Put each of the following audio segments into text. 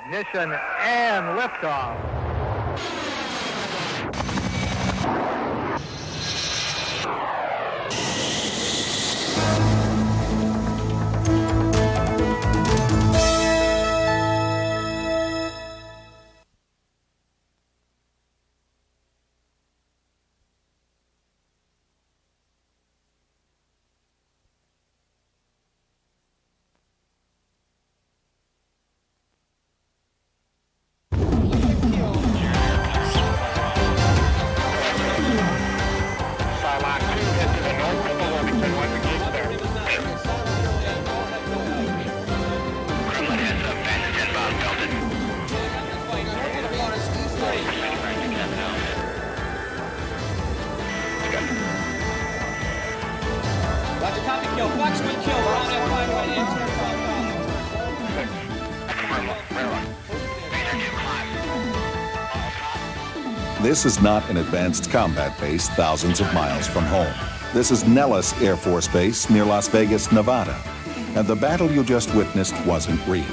Ignition and liftoff. This is not an advanced combat base thousands of miles from home. This is Nellis Air Force Base near Las Vegas, Nevada. And the battle you just witnessed wasn't real.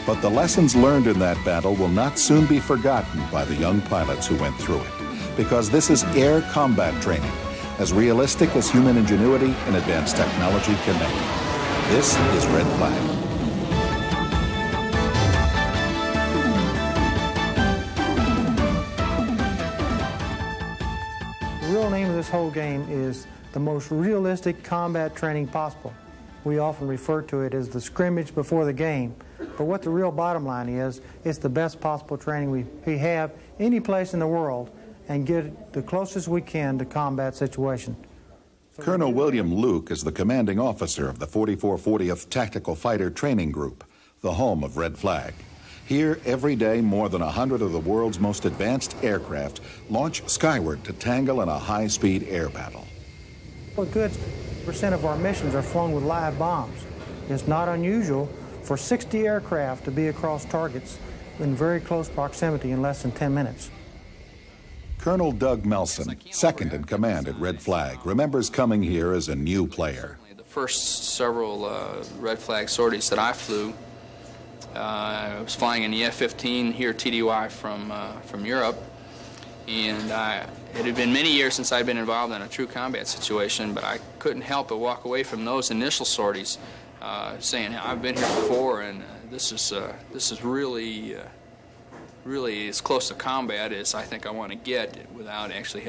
But the lessons learned in that battle will not soon be forgotten by the young pilots who went through it. Because this is air combat training, as realistic as human ingenuity and advanced technology can make it. This is Red Flag. The real name of this whole game is the most realistic combat training possible. We often refer to it as the scrimmage before the game. But what the real bottom line is, it's the best possible training we have any place in the world and get the closest we can to combat situation. Colonel William Luke is the commanding officer of the 4440th Tactical Fighter Training Group, the home of Red Flag. Here, every day, more than 100 of the world's most advanced aircraft launch skyward to tangle in a high-speed air battle. A good percent of our missions are flown with live bombs. It's not unusual for 60 aircraft to be across targets in very close proximity in less than 10 minutes. Colonel Doug Melson, second in command at Red Flag, remembers coming here as a new player. The first several Red Flag sorties that I flew, I was flying in the F15 here TDY from Europe, and it had been many years since I'd been involved in a true combat situation, but I couldn't help but walk away from those initial sorties saying, I've been here before, and this is really as close to combat as I think I want to get without actually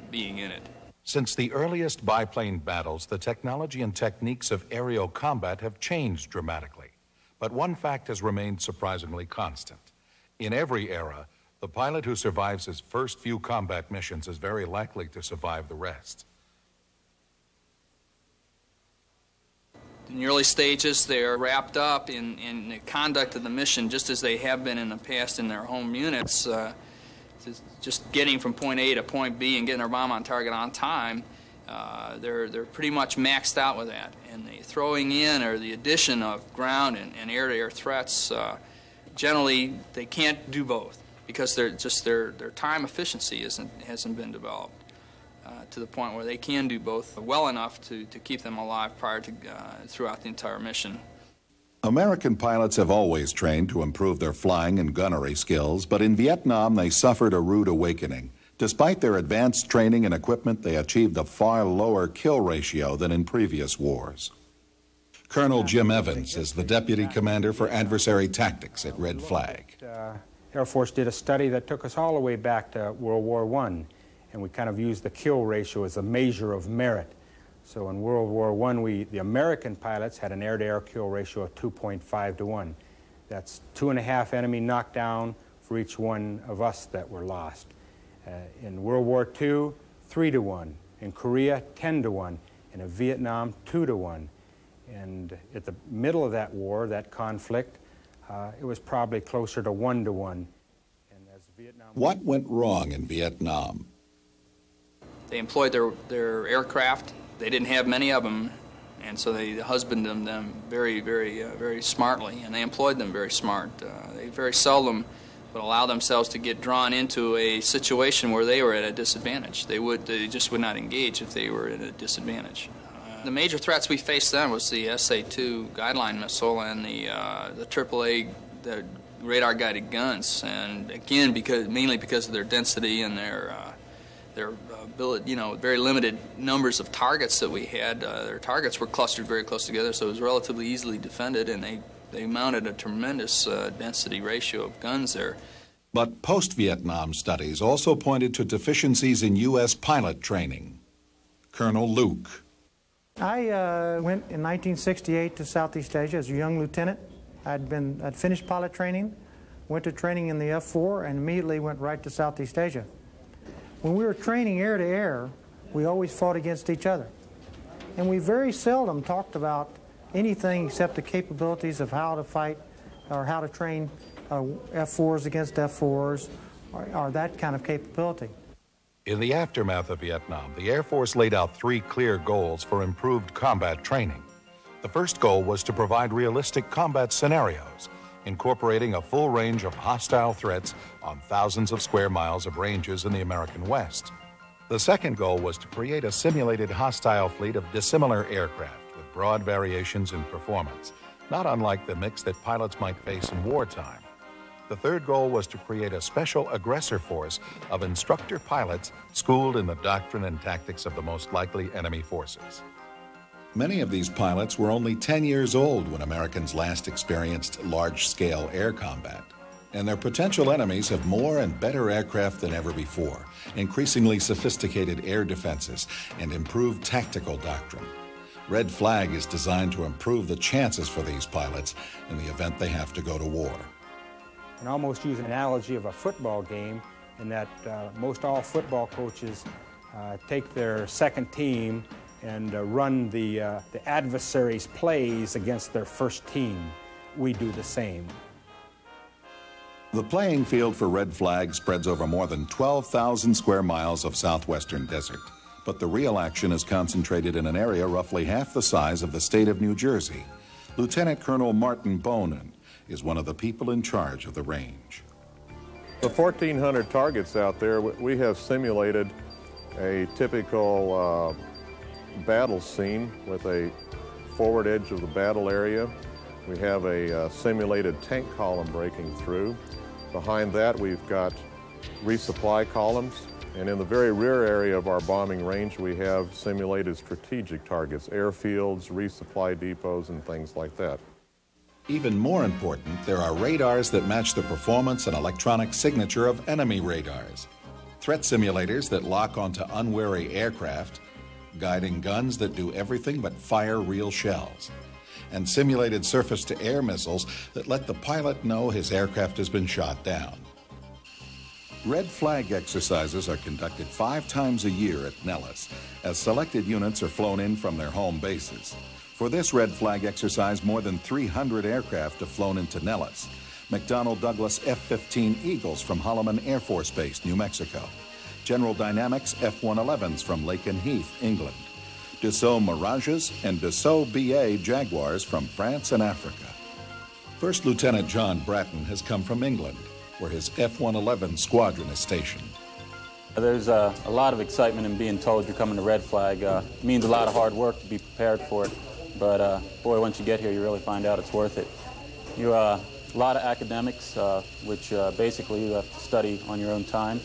being in it. Since the earliest biplane battles, the technology and techniques of aerial combat have changed dramatically. But one fact has remained surprisingly constant. In every era, the pilot who survives his first few combat missions is very likely to survive the rest. In the early stages, they're wrapped up in the conduct of the mission just as they have been in the past in their home units. Just getting from point A to point B and getting their bomb on target on time, they're pretty much maxed out with that. And the throwing in or the addition of ground and air-to-air threats, generally they can't do both because their time efficiency hasn't been developed to the point where they can do both well enough to keep them alive throughout the entire mission. American pilots have always trained to improve their flying and gunnery skills, but in Vietnam they suffered a rude awakening. Despite their advanced training and equipment, they achieved a far lower kill ratio than in previous wars. Colonel Jim Evans is the deputy commander for adversary tactics at Red Flag. Air Force did a study that took us all the way back to World War I, and we kind of used the kill ratio as a measure of merit. So in World War I, the American pilots had an air-to-air kill ratio of 2.5 to 1. That's 2.5 enemy knockdown for each one of us that were lost. In World War II, 3 to 1. In Korea, 10 to 1. And in Vietnam, 2 to 1. And at the middle of that war, that conflict, it was probably closer to 1 to 1. And as Vietnam... What went wrong in Vietnam? They employed their aircraft. They didn't have many of them, and so they husbanded them very smartly, and they employed them very smart. They very seldom would allow themselves to get drawn into a situation where they were at a disadvantage. They just would not engage if they were at a disadvantage. The major threats we faced then was the SA-2 guideline missile and the AAA, the radar-guided guns, and again, mainly because of their density and their ability, very limited numbers of targets that we had. Their targets were clustered very close together, so it was relatively easily defended, and they mounted a tremendous density ratio of guns there. But post-Vietnam studies also pointed to deficiencies in U.S. pilot training. Colonel Luke. I went in 1968 to Southeast Asia as a young lieutenant. I'd finished pilot training, went to training in the F4, and immediately went right to Southeast Asia. When we were training air to air, we always fought against each other. And we very seldom talked about anything except the capabilities of how to fight or how to train F4s against F4s or that kind of capability. In the aftermath of Vietnam, the Air Force laid out 3 clear goals for improved combat training. The first goal was to provide realistic combat scenarios, incorporating a full range of hostile threats on thousands of square miles of ranges in the American West. The second goal was to create a simulated hostile fleet of dissimilar aircraft with broad variations in performance, not unlike the mix that pilots might face in wartime. The third goal was to create a special aggressor force of instructor pilots schooled in the doctrine and tactics of the most likely enemy forces. Many of these pilots were only 10 years old when Americans last experienced large-scale air combat, and their potential enemies have more and better aircraft than ever before, increasingly sophisticated air defenses, and improved tactical doctrine. Red Flag is designed to improve the chances for these pilots in the event they have to go to war. And almost use an analogy of a football game in that most all football coaches take their second team and run the adversary's plays against their first team. We do the same. The playing field for Red Flag spreads over more than 12,000 square miles of southwestern desert, but the real action is concentrated in an area roughly half the size of the state of New Jersey. Lieutenant Colonel Martin Bonin is one of the people in charge of the range. The 1,400 targets out there, we have simulated a typical battle scene with a forward edge of the battle area. We have a simulated tank column breaking through. Behind that, we've got resupply columns. And in the very rear area of our bombing range, we have simulated strategic targets, airfields, resupply depots, and things like that. Even more important, there are radars that match the performance and electronic signature of enemy radars, threat simulators that lock onto unwary aircraft, guiding guns that do everything but fire real shells, and simulated surface-to-air missiles that let the pilot know his aircraft has been shot down. Red Flag exercises are conducted 5 times a year at Nellis, as selected units are flown in from their home bases. For this Red Flag exercise, more than 300 aircraft have flown into Nellis. McDonnell Douglas F-15 Eagles from Holloman Air Force Base, New Mexico. General Dynamics F-111s from Laken Heath, England. Dassault Mirages and Dassault BA Jaguars from France and Africa. First Lieutenant John Bratton has come from England, where his F-111 squadron is stationed. There's a lot of excitement in being told you're coming to Red Flag. It means a lot of hard work to be prepared for it, but boy, once you get here, you really find out it's worth it. You a lot of academics, which basically you have to study on your own time,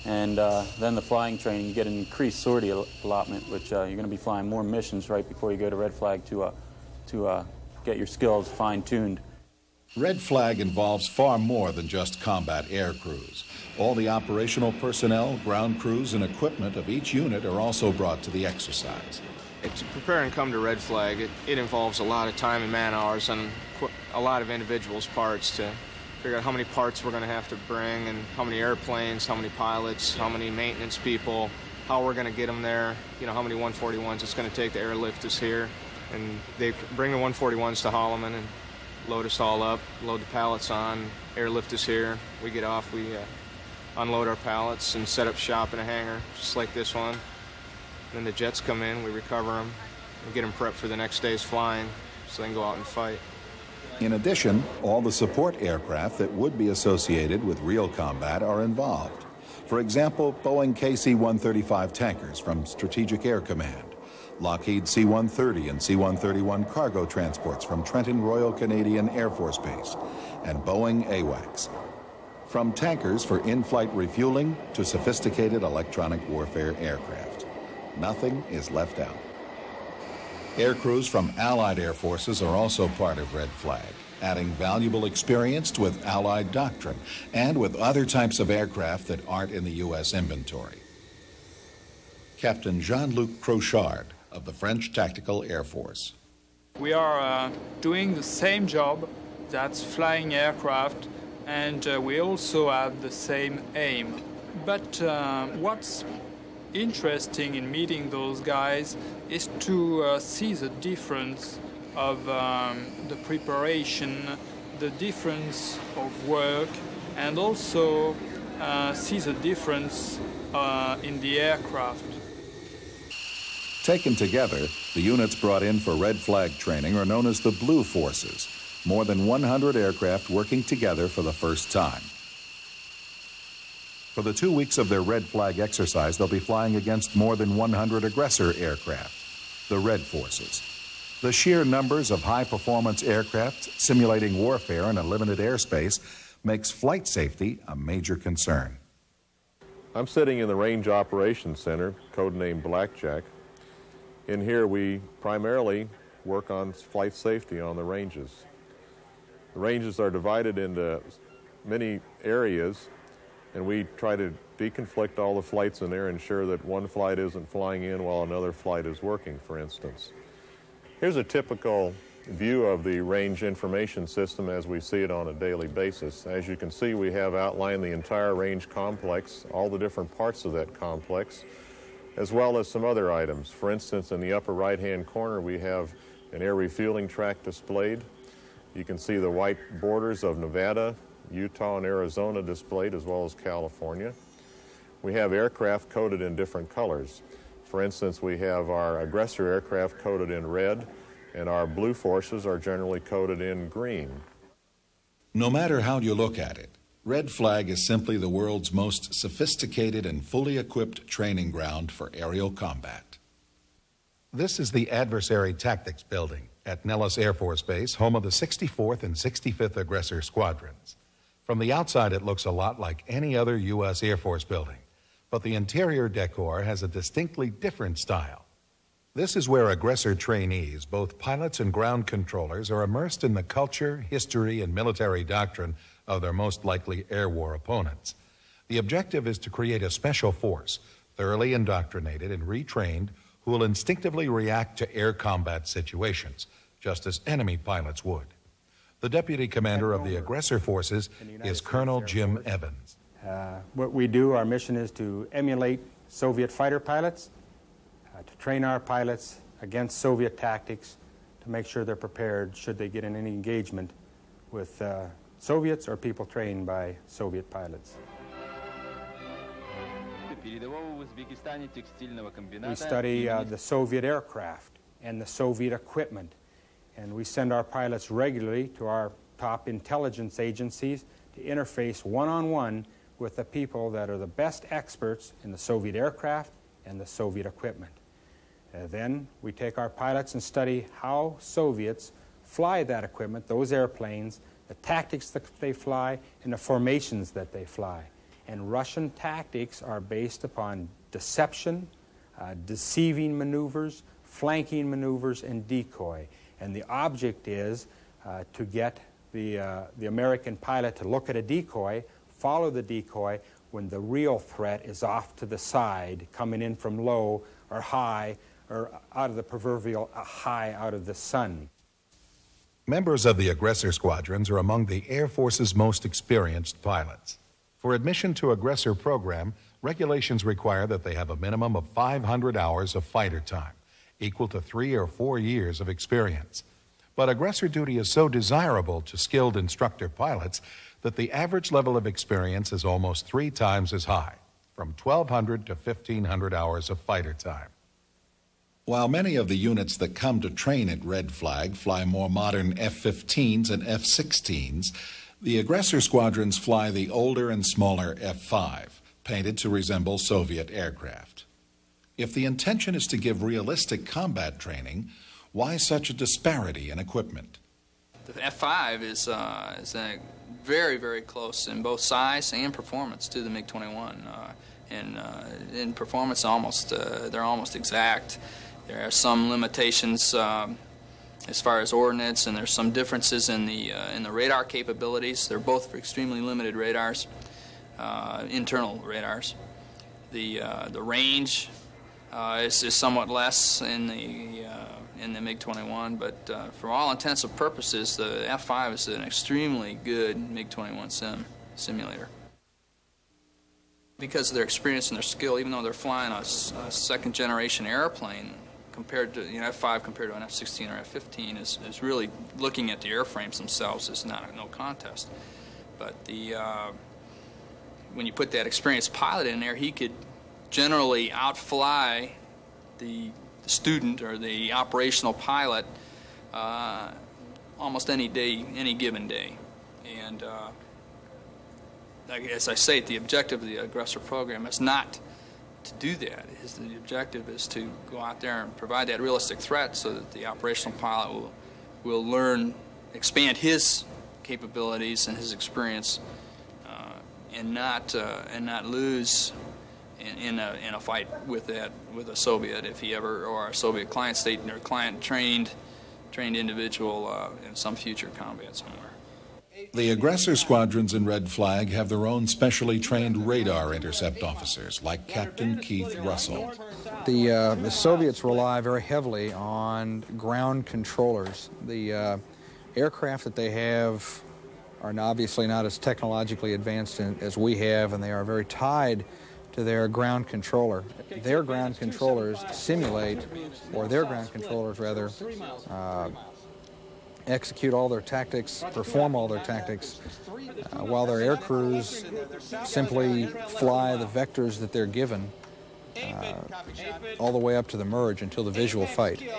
and then the flying training, you get an increased sortie allotment, which you're going to be flying more missions right before you go to Red Flag to get your skills fine-tuned. Red Flag involves far more than just combat air crews. All the operational personnel, ground crews, and equipment of each unit are also brought to the exercise. To prepare and come to Red Flag, it involves a lot of time and man hours on a lot of individuals' parts to figure out how many parts we're going to have to bring and how many airplanes, how many pilots, how many maintenance people, how we're going to get them there, you know, how many 141s it's going to take to airlift us here. And they bring the 141s to Holloman and load us all up, load the pallets on, airlift us here. We get off, we unload our pallets and set up shop in a hangar, just like this one. Then the jets come in, we recover them, and get them prepped for the next day's flying, so they can go out and fight. In addition, all the support aircraft that would be associated with real combat are involved. For example, Boeing KC-135 tankers from Strategic Air Command, Lockheed C-130 and C-131 cargo transports from Trenton Royal Canadian Air Force Base, and Boeing AWACS. From tankers for in-flight refueling to sophisticated electronic warfare aircraft, nothing is left out. Air crews from Allied Air Forces are also part of Red Flag, adding valuable experience with Allied doctrine and with other types of aircraft that aren't in the U.S. inventory. Captain Jean-Luc Crochard of the French Tactical Air Force. We are doing the same job, that's flying aircraft, and we also have the same aim. But what's interesting in meeting those guys is to see the difference of the preparation, the difference of work, and also see the difference in the aircraft. Taken together, the units brought in for Red Flag training are known as the Blue Forces, more than 100 aircraft working together for the first time. For the 2 weeks of their Red Flag exercise, they'll be flying against more than 100 aggressor aircraft, the Red Forces. The sheer numbers of high-performance aircraft simulating warfare in a limited airspace makes flight safety a major concern. I'm sitting in the Range Operations Center, codenamed Blackjack. In here, we primarily work on flight safety on the ranges. The ranges are divided into many areas, and we try to deconflict all the flights in there, ensure that one flight isn't flying in while another flight is working, for instance. Here's a typical view of the range information system as we see it on a daily basis. As you can see, we have outlined the entire range complex, all the different parts of that complex, as well as some other items. For instance, in the upper right-hand corner, we have an air refueling track displayed. You can see the white borders of Nevada, Utah, and Arizona displayed, as well as California. We have aircraft coded in different colors. For instance, we have our aggressor aircraft coded in red, and our Blue Forces are generally coded in green. No matter how you look at it, Red Flag is simply the world's most sophisticated and fully equipped training ground for aerial combat. This is the Adversary Tactics Building at Nellis Air Force Base, home of the 64th and 65th Aggressor Squadrons. From the outside, it looks a lot like any other U.S. Air Force building, but the interior decor has a distinctly different style. This is where aggressor trainees, both pilots and ground controllers, are immersed in the culture, history, and military doctrine of their most likely air war opponents. The objective is to create a special force, thoroughly indoctrinated and retrained, who will instinctively react to air combat situations, just as enemy pilots would. The deputy commander of the aggressor forces is Colonel Jim Evans. What we do, our mission is to emulate Soviet fighter pilots, to train our pilots against Soviet tactics, to make sure they're prepared should they get in any engagement with Soviets or people trained by Soviet pilots. We study the Soviet aircraft and the Soviet equipment, and we send our pilots regularly to our top intelligence agencies to interface one-on-one with the people that are the best experts in the Soviet aircraft and the Soviet equipment. Then we take our pilots and study how Soviets fly that equipment, those airplanes, the tactics that they fly, and the formations that they fly. And Russian tactics are based upon deception, deceiving maneuvers, flanking maneuvers, and decoy. And the object is to get the American pilot to look at a decoy, follow the decoy when the real threat is off to the side, coming in from low or high, or out of the proverbial high out of the sun. Members of the aggressor squadrons are among the Air Force's most experienced pilots. For admission to aggressor program, regulations require that they have a minimum of 500 hours of fighter time, equal to 3 or 4 years of experience. But aggressor duty is so desirable to skilled instructor pilots that the average level of experience is almost 3 times as high, from 1,200 to 1,500 hours of fighter time. While many of the units that come to train at Red Flag fly more modern F15s and F16s, the aggressor squadrons fly the older and smaller F5, painted to resemble Soviet aircraft. If the intention is to give realistic combat training, why such a disparity in equipment? The F5 is very, very close in both size and performance to the MiG-21. In performance, they're almost exact. There are some limitations as far as ordnance, and there's some differences in the radar capabilities. They're both extremely limited radars, internal radars. The range is somewhat less in the MiG-21, but for all intents and purposes, the F5 is an extremely good MiG-21 simulator. Because of their experience and their skill, even though they're flying a second-generation airplane, compared to F5 compared to an F16 or F15 is really looking at the airframes themselves is no contest. But when you put that experienced pilot in there, he could generally outfly the student or the operational pilot almost any day, any given day. And as I say, the objective of the aggressor program is not to do that. The objective is to go out there and provide that realistic threat so that the operational pilot will learn, expand his capabilities and his experience, and not lose in a fight with a Soviet, if he ever, or a Soviet client state or client trained individual in some future combat somewhere. The aggressor squadrons in Red Flag have their own specially trained radar intercept officers, like Captain Keith Russell. The Soviets rely very heavily on ground controllers. The aircraft that they have are obviously not as technologically advanced as we have, and they are very tied to their ground controller. Their ground controllers simulate, or their ground controllers rather, execute all their tactics, perform all their tactics, while their air crews simply fly the vectors that they're given all the way up to the merge until the visual fight.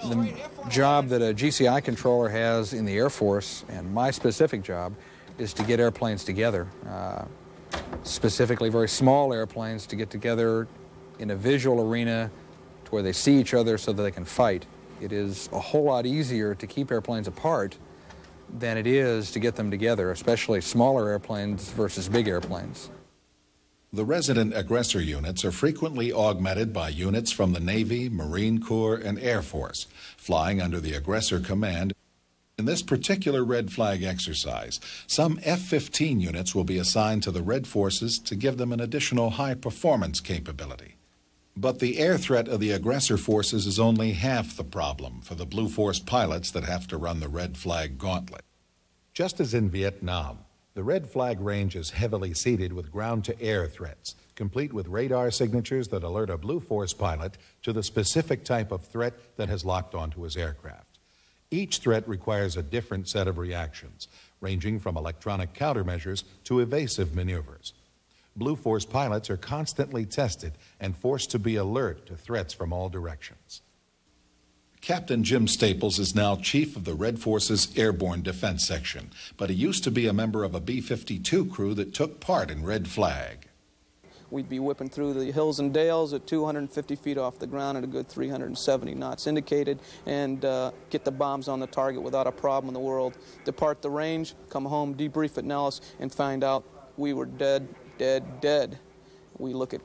The job that a GCI controller has in the Air Force, and my specific job, is to get airplanes together, specifically very small airplanes to get together in a visual arena to where they see each other so that they can fight. It is a whole lot easier to keep airplanes apart than it is to get them together, especially smaller airplanes versus big airplanes. The resident aggressor units are frequently augmented by units from the Navy, Marine Corps, and Air Force, flying under the aggressor command. In this particular Red Flag exercise, some F-15 units will be assigned to the Red Forces to give them an additional high-performance capability. But the air threat of the aggressor forces is only half the problem for the Blue Force pilots that have to run the Red Flag gauntlet. Just as in Vietnam, the Red Flag range is heavily seeded with ground-to-air threats, complete with radar signatures that alert a Blue Force pilot to the specific type of threat that has locked onto his aircraft. Each threat requires a different set of reactions, ranging from electronic countermeasures to evasive maneuvers. Blue Force pilots are constantly tested and forced to be alert to threats from all directions. Captain Jim Staples is now chief of the Red Force's Airborne Defense Section, but he used to be a member of a B-52 crew that took part in Red Flag. We'd be whipping through the hills and dales at 250 feet off the ground at a good 370 knots indicated, and get the bombs on the target without a problem in the world. Depart the range, come home, debrief at Nellis, and find out we were dead. We look at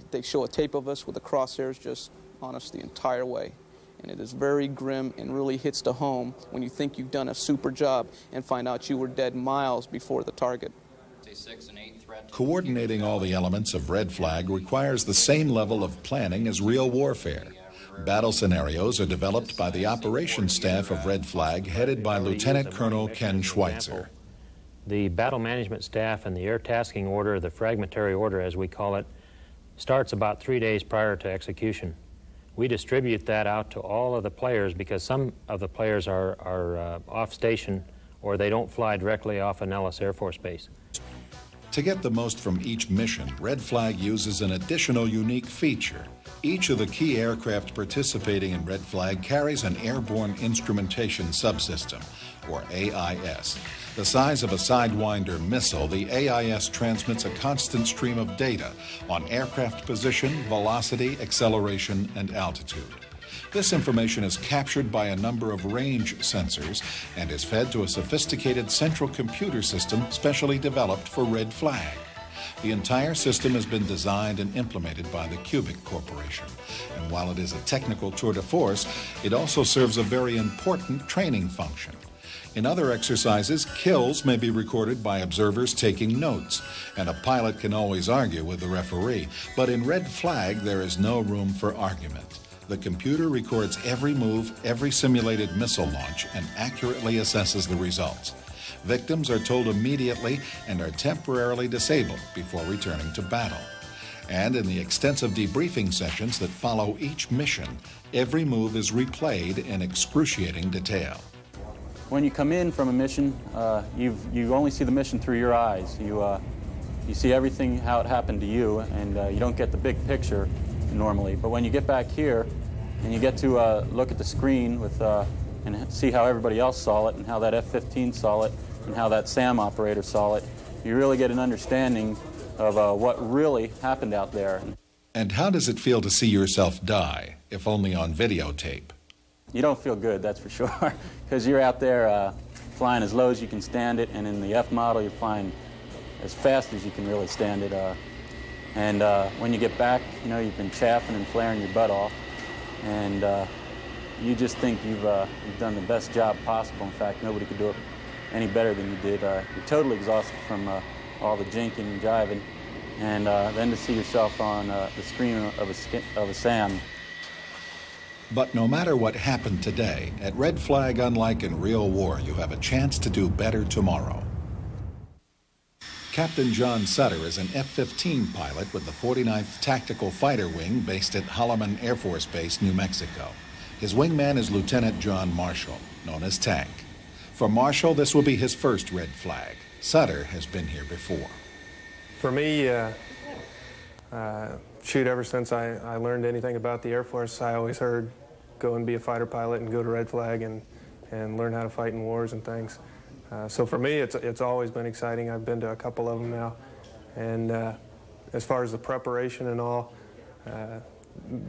they show a tape of us with the crosshairs just on us the entire way. And it is very grim and really hits to home when you think you've done a super job and find out you were dead miles before the target. Coordinating all the elements of Red Flag requires the same level of planning as real warfare. Battle scenarios are developed by the operations staff of Red Flag, headed by Lieutenant Colonel Ken Schweitzer. The battle management staff and the air tasking order, the fragmentary order as we call it, starts about 3 days prior to execution. We distribute that out to all of the players because some of the players are off station or they don't fly directly off of Nellis Air Force Base. To get the most from each mission, Red Flag uses an additional unique feature. Each of the key aircraft participating in Red Flag carries an Airborne Instrumentation Subsystem, or AIS. The size of a Sidewinder missile, the AIS transmits a constant stream of data on aircraft position, velocity, acceleration, and altitude. This information is captured by a number of range sensors and is fed to a sophisticated central computer system specially developed for Red Flag. The entire system has been designed and implemented by the Cubic Corporation. And while it is a technical tour de force, it also serves a very important training function. In other exercises, kills may be recorded by observers taking notes, and a pilot can always argue with the referee. But in Red Flag, there is no room for argument. The computer records every move, every simulated missile launch, and accurately assesses the results. Victims are told immediately and are temporarily disabled before returning to battle. And in the extensive debriefing sessions that follow each mission, every move is replayed in excruciating detail. When you come in from a mission, you only see the mission through your eyes. You see everything how it happened to you, and you don't get the big picture normally. But when you get back here and you get to look at the screen with and see how everybody else saw it and how that F-15 saw it and how that SAM operator saw it, you really get an understanding of what really happened out there. And how does it feel to see yourself die, if only on videotape? You don't feel good, that's for sure, because you're out there flying as low as you can stand it, and in the F model you're flying as fast as you can really stand it. And when you get back, you know, you've been chaffing and flaring your butt off, and you just think you've done the best job possible. In fact, nobody could do it any better than you did. You're totally exhausted from all the jinking and jiving, and then to see yourself on the screen of a SAM. But no matter what happened today, at Red Flag, unlike in real war, you have a chance to do better tomorrow. Captain John Sutter is an F-15 pilot with the 49th Tactical Fighter Wing based at Holloman Air Force Base, New Mexico. His wingman is Lieutenant John Marshall, known as Tank. For Marshall, this will be his first Red Flag. Sutter has been here before. For me, shoot, ever since I learned anything about the Air Force, I always heard go and be a fighter pilot and go to Red Flag and learn how to fight in wars and things. So for me, it's always been exciting. I've been to a couple of them now. And as far as the preparation and all,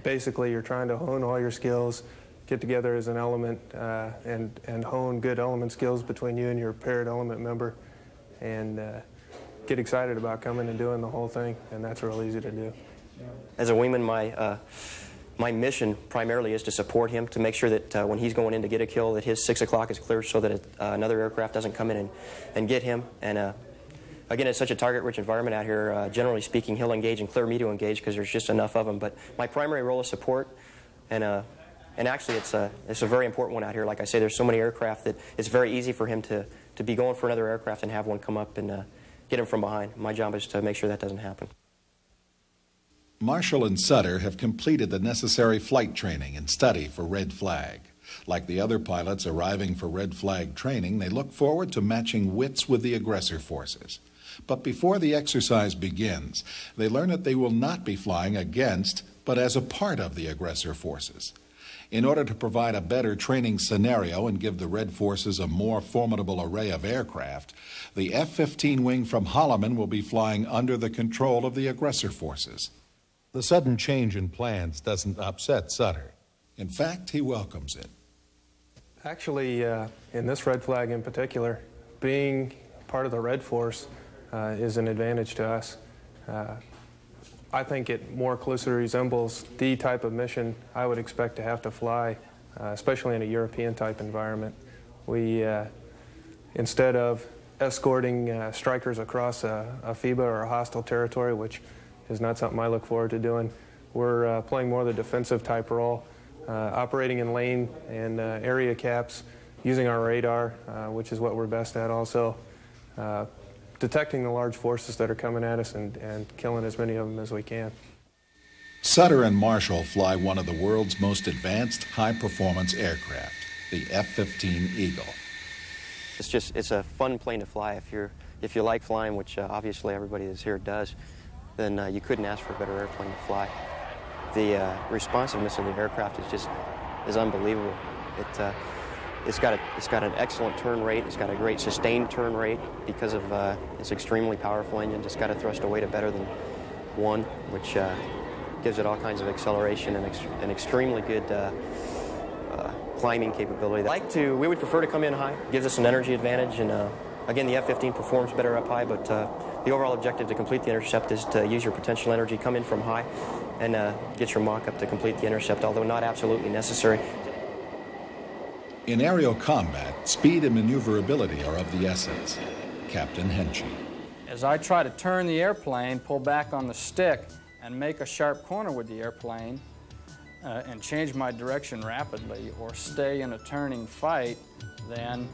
basically you're trying to hone all your skills, get together as an element, and hone good element skills between you and your paired element member, and get excited about coming and doing the whole thing, and that's real easy to do. As a wingman, my mission primarily is to support him, to make sure that when he's going in to get a kill, that his 6 o'clock is clear so that another aircraft doesn't come in and get him. And again, it's such a target-rich environment out here. Generally speaking, he'll engage and clear me to engage because there's just enough of them. But my primary role is support, and actually it's a very important one out here. Like I say, there's so many aircraft that it's very easy for him to be going for another aircraft and have one come up and get him from behind. My job is to make sure that doesn't happen. Marshall and Sutter have completed the necessary flight training and study for Red Flag. Like the other pilots arriving for Red Flag training, they look forward to matching wits with the aggressor forces. But before the exercise begins, they learn that they will not be flying against, but as a part of the aggressor forces. In order to provide a better training scenario and give the Red Forces a more formidable array of aircraft, the F-15 wing from Holloman will be flying under the control of the aggressor forces. The sudden change in plans doesn't upset Sutter. In fact, he welcomes it. Actually, in this Red Flag in particular, being part of the Red Force is an advantage to us. I think it more closely resembles the type of mission I would expect to have to fly, especially in a European-type environment. We, instead of escorting strikers across a FIBA or a hostile territory, which is not something I look forward to doing, we're playing more of the defensive type role, operating in lane and area caps, using our radar, which is what we're best at also, detecting the large forces that are coming at us and killing as many of them as we can. Sutter and Marshall fly one of the world's most advanced high-performance aircraft, the F-15 Eagle. It's a fun plane to fly if you're if you like flying, which obviously everybody that's here does, then you couldn't ask for a better airplane to fly. The responsiveness of the aircraft is unbelievable. It's got an excellent turn rate. It's got a great sustained turn rate because of its extremely powerful engine. It's got a thrust to weight of better than 1, which gives it all kinds of acceleration and an extremely good climbing capability. We would prefer to come in high. It gives us an energy advantage, and again, the F-15 performs better up high, but the overall objective to complete the intercept is to use your potential energy, come in from high, and get your Mach up to complete the intercept, although not absolutely necessary. In aerial combat, speed and maneuverability are of the essence. Captain Henchy. As I try to turn the airplane, pull back on the stick, and make a sharp corner with the airplane, and change my direction rapidly, or stay in a turning fight, then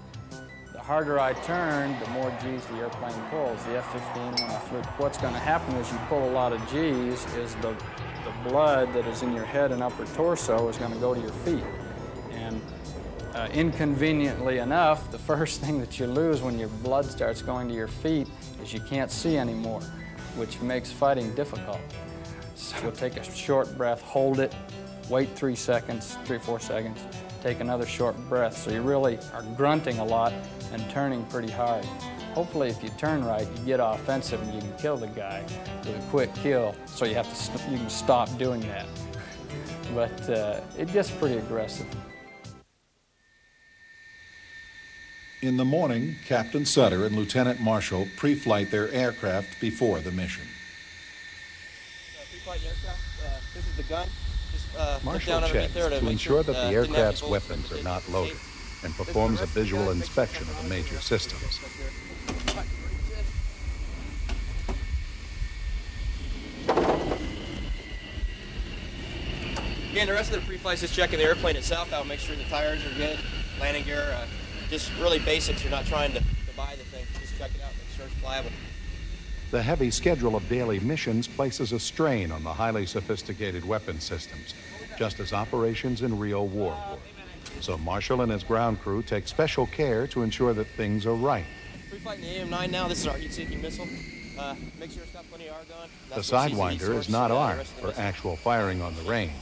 the harder I turn, the more G's the airplane pulls. The F-15, when I flew, what's going to happen is you pull a lot of G's, is the blood that is in your head and upper torso is going to go to your feet. And inconveniently enough, the first thing that you lose when your blood starts going to your feet is you can't see anymore, which makes fighting difficult. So you'll take a short breath, hold it, wait 3 seconds, 3-4 seconds, take another short breath. So you really are grunting a lot and turning pretty hard. Hopefully, if you turn right, you get offensive and you can kill the guy with a quick kill. So you have to, you can stop doing that. But it gets pretty aggressive. In the morning, Captain Sutter and Lieutenant Marshall pre-flight their aircraft before the mission. Pre-flight aircraft, this is the gun. Marshall checks to ensure that the aircraft's weapons are not loaded and performs a visual inspection of the major systems. Again, the rest of the pre-flight's just checking the airplane itself out, make sure the tires are good, landing gear, just really basics. You're not trying to buy the thing, just check it out, make sure it's pliable. The heavy schedule of daily missions places a strain on the highly sophisticated weapon systems, just as operations in real war would. So Marshall and his ground crew take special care to ensure that things are right. Pre-flighting the AM-9 now, this is our heat-seeking missile. Make sure it's got plenty of argon. The Sidewinder is not armed for actual firing on the range,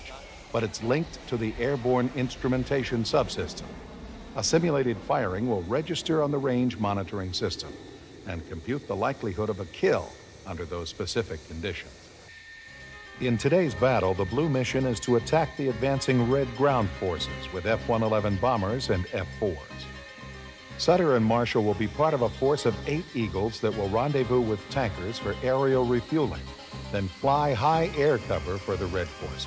but it's linked to the airborne instrumentation subsystem. A simulated firing will register on the range monitoring system and compute the likelihood of a kill under those specific conditions. In today's battle, the Blue mission is to attack the advancing Red ground forces with F-111 bombers and F-4s. Sutter and Marshall will be part of a force of 8 Eagles that will rendezvous with tankers for aerial refueling, then fly high air cover for the Red forces,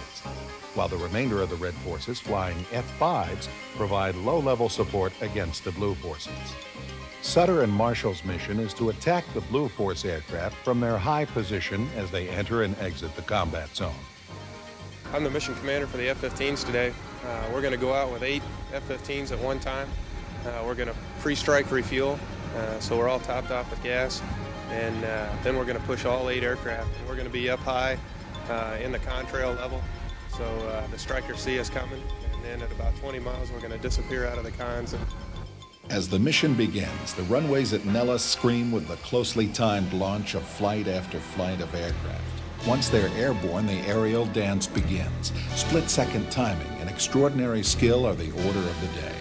while the remainder of the Red forces flying F-5s provide low-level support against the Blue forces. Sutter and Marshall's mission is to attack the Blue Force aircraft from their high position as they enter and exit the combat zone. I'm the mission commander for the F-15s today. We're going to go out with 8 F-15s at one time. We're going to pre-strike refuel, so we're all topped off with gas, and then we're going to push all 8 aircraft. We're going to be up high in the contrail level, so the strikers see us coming, and then at about 20 miles we're going to disappear out of the cons. As the mission begins, the runways at Nellis scream with the closely timed launch of flight after flight of aircraft. Once they're airborne, the aerial dance begins. Split-second timing and extraordinary skill are the order of the day.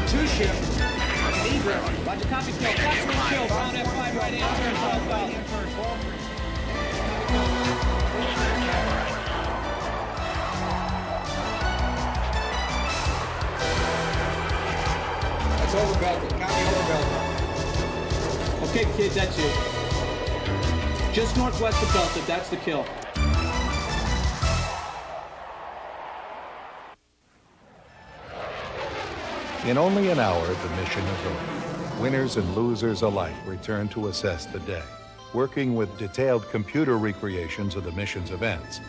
Two ship. Roger, copy, kill. That's one kill. From F5 right in. Turn 12,000. That's over belted. Copy over belted. Okay, kids, that's you. Just northwest of belted. That's the kill. In only an hour, the mission is over. Winners and losers alike return to assess the day, working with detailed computer recreations of the mission's events.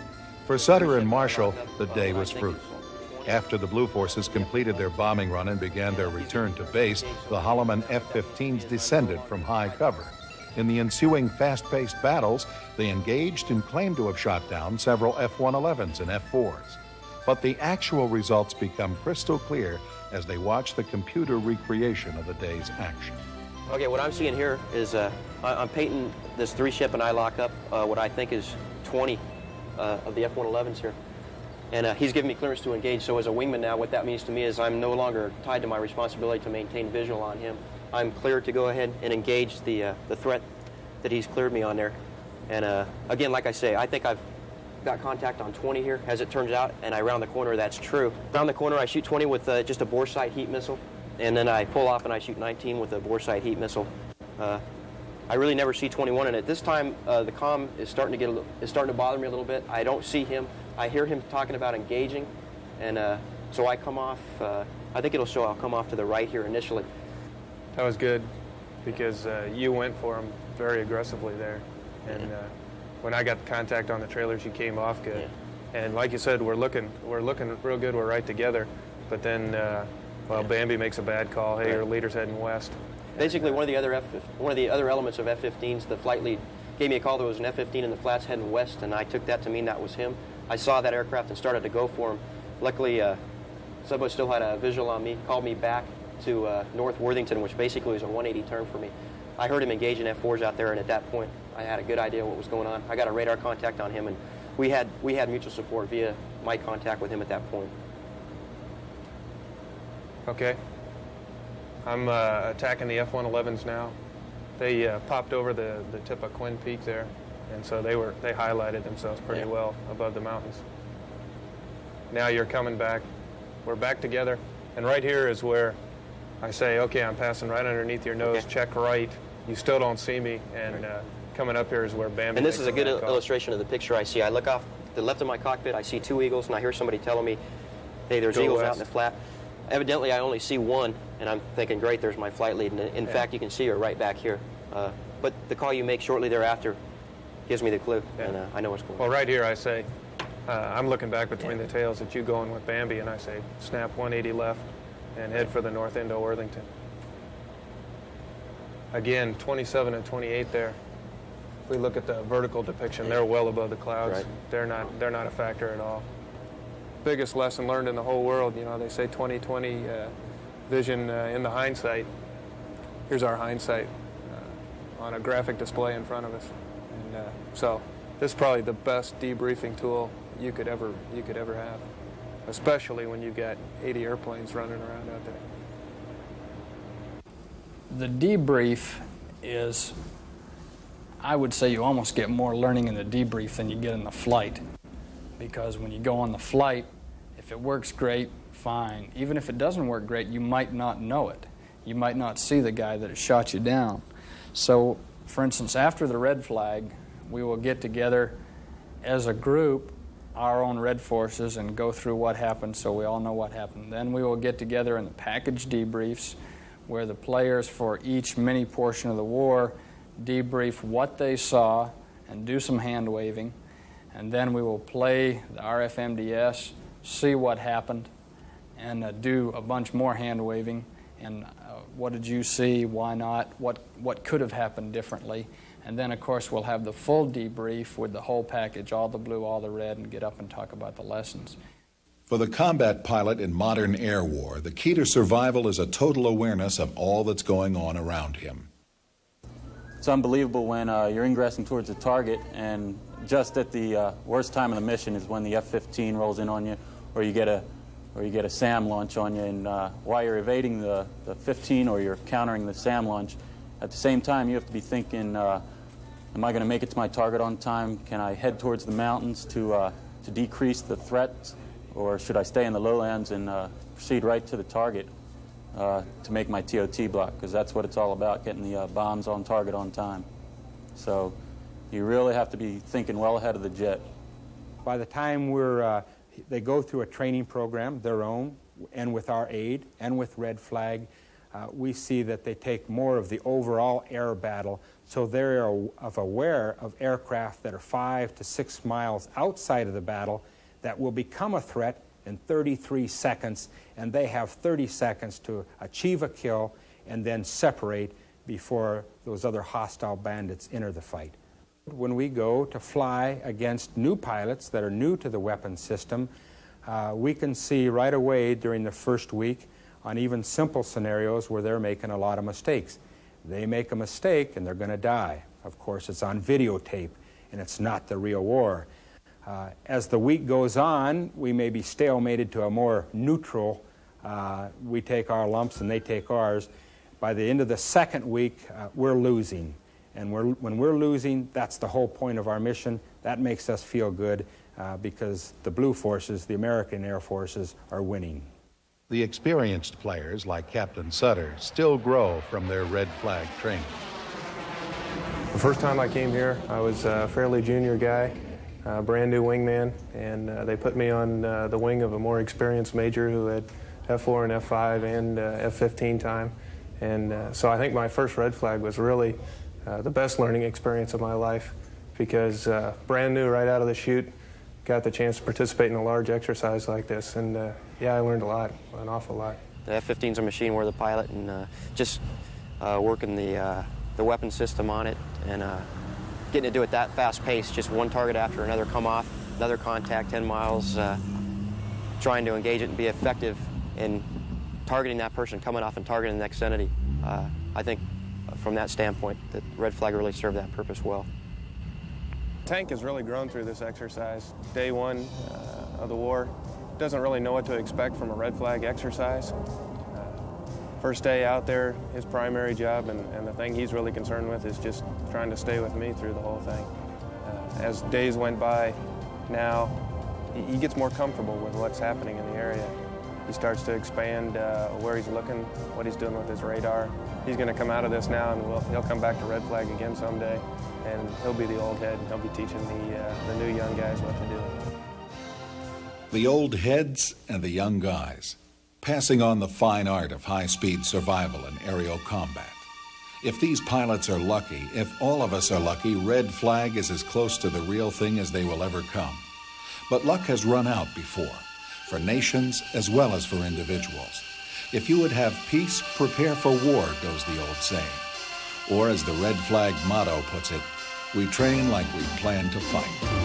For Sutter and Marshall, the day was fruitful. After the Blue Forces completed their bombing run and began their return to base, the Holloman F-15s descended from high cover. In the ensuing fast-paced battles, they engaged and claimed to have shot down several F-111s and F4s. But the actual results become crystal clear as they watch the computer recreation of the day's action. Okay, what I'm seeing here is I'm painting this 3-ship and I lock up what I think is 20 of the F-111s here. And he's given me clearance to engage, so as a wingman now, what that means to me is I'm no longer tied to my responsibility to maintain visual on him. I'm cleared to go ahead and engage the threat that he's cleared me on there. And again, like I say, I think I've got contact on 20 here, as it turns out, and I round the corner, that's true. Round the corner, I shoot 20 with just a bore sight heat missile, and then I pull off and I shoot 19 with a bore sight heat missile. I really never see 21, and at this time, the comm is starting to bother me a little bit. I don't see him. I hear him talking about engaging, and so I come off. I think it'll show I'll come off to the right here initially. That was good, because you went for him very aggressively there, and when I got the contact on the trailers, you came off good. Yeah. And like you said, we're looking real good. We're right together, but then well, Bambi makes a bad call. Hey, your leader's heading west. Basically, one of the other elements of F-15s, the flight lead gave me a call. There was an F-15 in the flats heading west, and I took that to mean that was him. I saw that aircraft and started to go for him. Luckily, somebody still had a visual on me, called me back to North Worthington, which basically was a 180 turn for me. I heard him engage in F4s out there, and at that point, I had a good idea what was going on. I got a radar contact on him, and we had mutual support via my contact with him at that point. Okay. I'm attacking the F-111s now. They popped over the tip of Quinn Peak there, and so they highlighted themselves pretty well above the mountains. Now you're coming back. We're back together, and right here is where I say, okay, I'm passing right underneath your nose. Check right. You still don't see me, and coming up here is where Bambi. And this is a good illustration of the picture I see. I look off the left of my cockpit. I see 2 eagles, and I hear somebody telling me, "Hey, there's eagles out in the flat." Evidently, I only see one, and I'm thinking, great, there's my flight lead. And in fact, you can see her right back here. But the call you make shortly thereafter gives me the clue, and I know what's going on. Well, right here, I say, I'm looking back between the tails at you going with Bambi, and I say, snap 180 left and head for the north end of Worthington. Again, 27 and 28 there. If we look at the vertical depiction, they're well above the clouds. Right. They're not a factor at all. Biggest lesson learned in the whole world, you know, they say 20/20 vision in the hindsight. Here's our hindsight on a graphic display in front of us. And so this is probably the best debriefing tool you could ever have, especially when you've got 80 airplanes running around out there. The debrief is, I would say you almost get more learning in the debrief than you get in the flight. Because when you go on the flight, if it works great, fine. Even if it doesn't work great, you might not know it. You might not see the guy that has shot you down. So, for instance, after the red flag, we will get together as a group, our own red forces, and go through what happened so we all know what happened. Then we will get together in the package debriefs, where the players for each mini portion of the war debrief what they saw and do some hand waving. And then we will play the RFMDS, see what happened, and do a bunch more hand waving. And what did you see? Why not? What could have happened differently? And then, of course, we'll have the full debrief with the whole package, all the blue, all the red, and get up and talk about the lessons. For the combat pilot in modern air war, the key to survival is a total awareness of all that's going on around him. It's unbelievable when you're ingressing towards a target, and just at the worst time of the mission is when the F-15 rolls in on you, or you get a or you get a SAM launch on you, and while you're evading the 15 or you're countering the SAM launch, at the same time you have to be thinking, am I going to make it to my target on time? Can I head towards the mountains to decrease the threat, or should I stay in the lowlands and proceed right to the target to make my TOT block? Because that's what it's all about, getting the bombs on target on time. So you really have to be thinking well ahead of the jet. By the time they go through a training program, their own, and with our aid, and with Red Flag, we see that they take more of the overall air battle, so they're aware of aircraft that are 5 to 6 miles outside of the battle that will become a threat in 33 seconds, and they have 30 seconds to achieve a kill and then separate before those other hostile bandits enter the fight. When we go to fly against new pilots that are new to the weapon system, we can see right away during the first week on even simple scenarios where they're making a lot of mistakes. They make a mistake and they're going to die. Of course, it's on videotape and it's not the real war. As the week goes on, we may be stalemated to a more neutral. We take our lumps and they take ours. By the end of the second week, we're losing. And when we're losing, that's the whole point of our mission. That makes us feel good because the blue forces, the American Air Forces, are winning. The experienced players, like Captain Sutter, still grow from their Red Flag training. The first time I came here, I was a fairly junior guy, brand new wingman, and they put me on the wing of a more experienced major who had F4 and F5 and F15 time. And so I think my first Red Flag was really the best learning experience of my life because brand new right out of the chute, got the chance to participate in a large exercise like this. And yeah, I learned a lot, an awful lot. The F-15's a machine where the pilot and just working the weapon system on it and getting to do it that fast pace, just one target after another come off, another contact 10 miles, trying to engage it and be effective in targeting that person coming off and targeting the next entity. I think from that standpoint that Red Flag really served that purpose well. Tank has really grown through this exercise. Day one of the war, doesn't really know what to expect from a Red Flag exercise. First day out there, his primary job and the thing he's really concerned with is just trying to stay with me through the whole thing. As days went by, now he gets more comfortable with what's happening in the area. He starts to expand where he's looking, what he's doing with his radar. He's going to come out of this now, and he'll come back to Red Flag again someday, and he'll be the old head, and he'll be teaching the new young guys what to do. The old heads and the young guys, passing on the fine art of high-speed survival and aerial combat. If these pilots are lucky, if all of us are lucky, Red Flag is as close to the real thing as they will ever come. But luck has run out before, for nations as well as for individuals. If you would have peace, prepare for war, goes the old saying. Or as the Red Flag motto puts it, we train like we plan to fight.